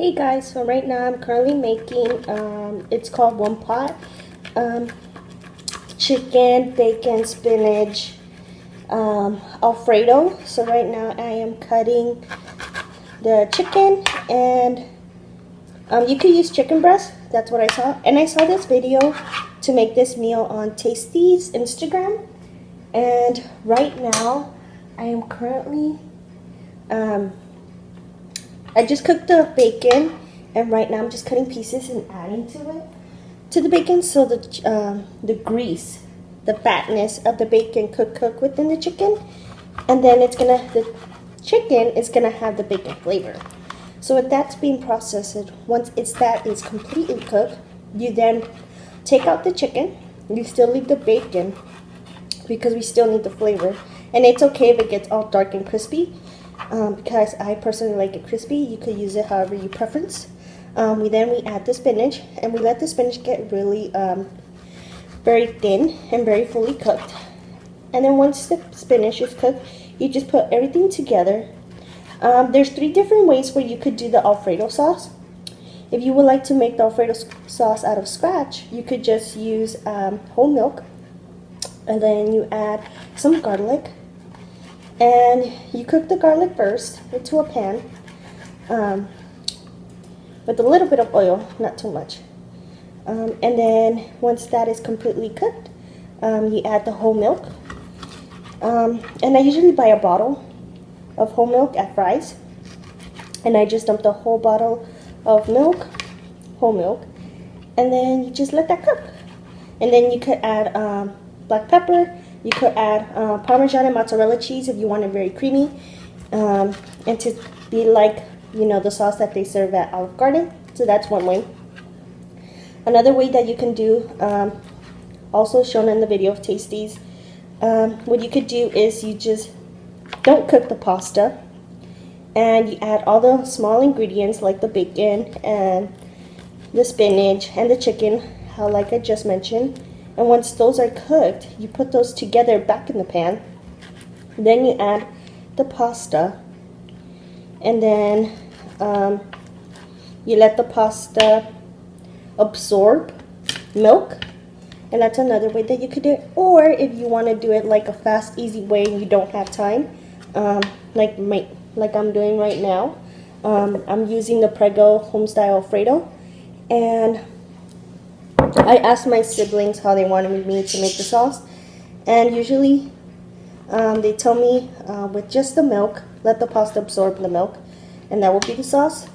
Hey guys, so right now I'm currently making, it's called one pot, chicken, bacon, spinach, Alfredo. So right now I am cutting the chicken, and you could use chicken breast, that's what I saw. And I saw this video to make this meal on Tasty's Instagram. And right now I am currently, I just cooked the bacon, and right now I'm just cutting pieces and adding to the bacon, so the grease, the fatness of the bacon cook within the chicken, and then the chicken is gonna have the bacon flavor. So with that's being processed, once that is completely cooked, you then take out the chicken. You still leave the bacon because we still need the flavor, and it's okay if it gets all dark and crispy. Because I personally like it crispy. You could use it however you preference. We add the spinach, and we let the spinach get really very thin and very fully cooked. And then once the spinach is cooked, you just put everything together. There's 3 different ways where you could do the Alfredo sauce. If you would like to make the Alfredo sauce out of scratch, you could just use whole milk, and then you add some garlic. And you cook the garlic first into a pan with a little bit of oil, not too much. And then once that is completely cooked, you add the whole milk. And I usually buy a bottle of whole milk at Fry's. And I just dump the whole bottle of milk, whole milk, and then you just let that cook. And then you could add black pepper. You could add Parmesan and mozzarella cheese if you want it very creamy, and to be like, the sauce that they serve at Olive Garden. So that's one way. Another way that you can do, also shown in the video of Tasty's, what you could do is you just don't cook the pasta, and you add all the small ingredients like the bacon and the spinach and the chicken, like I just mentioned. And once those are cooked, you put those together back in the pan. Then you add the pasta, and then you let the pasta absorb milk. And that's another way that you could do it. Or if you want to do it like a fast, easy way and you don't have time, like I'm doing right now, I'm using the Prego Homestyle Alfredo. And I asked my siblings how they wanted me to make the sauce, and usually they tell me with just the milk, let the pasta absorb the milk, and that will be the sauce.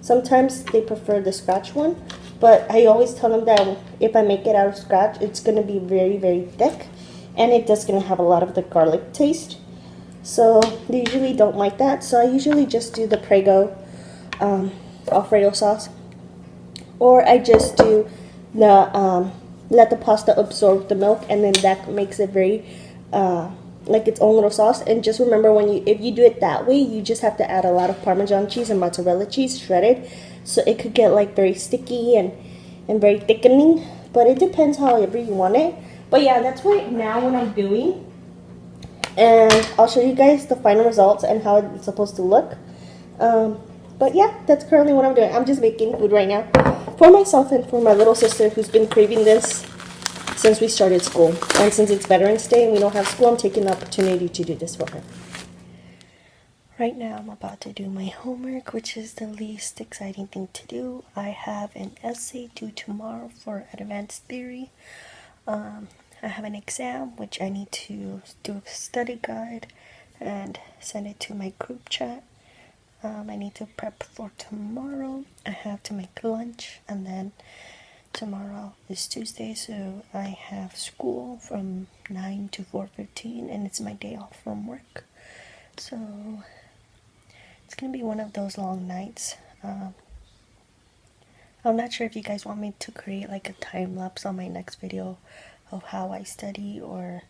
Sometimes they prefer the scratch one, but I always tell them that if I make it out of scratch, it's going to be very, very thick, and it does going to have a lot of the garlic taste. So they usually don't like that, so I usually just do the Prego Alfredo sauce, or I just do let the pasta absorb the milk, and then that makes it very like its own little sauce. And just remember, if you do it that way, you just have to add a lot of Parmesan cheese and mozzarella cheese shredded, so it could get like very sticky and very thickening. But it depends however you want it. But yeah, that's right now what I'm doing, and I'll show you guys the final results and how it's supposed to look. But yeah, that's currently what I'm doing. I'm just making food right now for myself and for my little sister, who's been craving this since we started school. And since it's Veterans Day and we don't have school, I'm taking the opportunity to do this for her. Right now I'm about to do my homework, which is the least exciting thing to do. I have an essay due tomorrow for advanced theory. I have an exam, which I need to do a study guide and send it to my group chat. I need to prep for tomorrow. I have to make lunch, and then tomorrow is Tuesday, so I have school from 9 to 4:15, and it's my day off from work. So it's gonna be one of those long nights. I'm not sure if you guys want me to create like a time lapse on my next video of how I study, or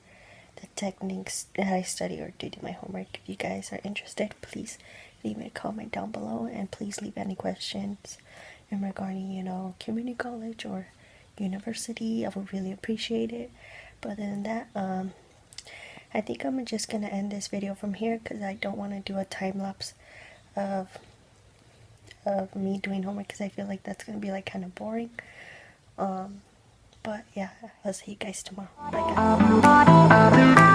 the techniques that I study, or do my homework. If you guys are interested, please leave me a comment down below, and please leave any questions in regarding, community college or university. I would really appreciate it. But other than that, I think I'm just gonna end this video from here, because I don't want to do a time lapse of of me doing homework because I feel like that's gonna be like kind of boring. But yeah, I'll see you guys tomorrow. Bye guys.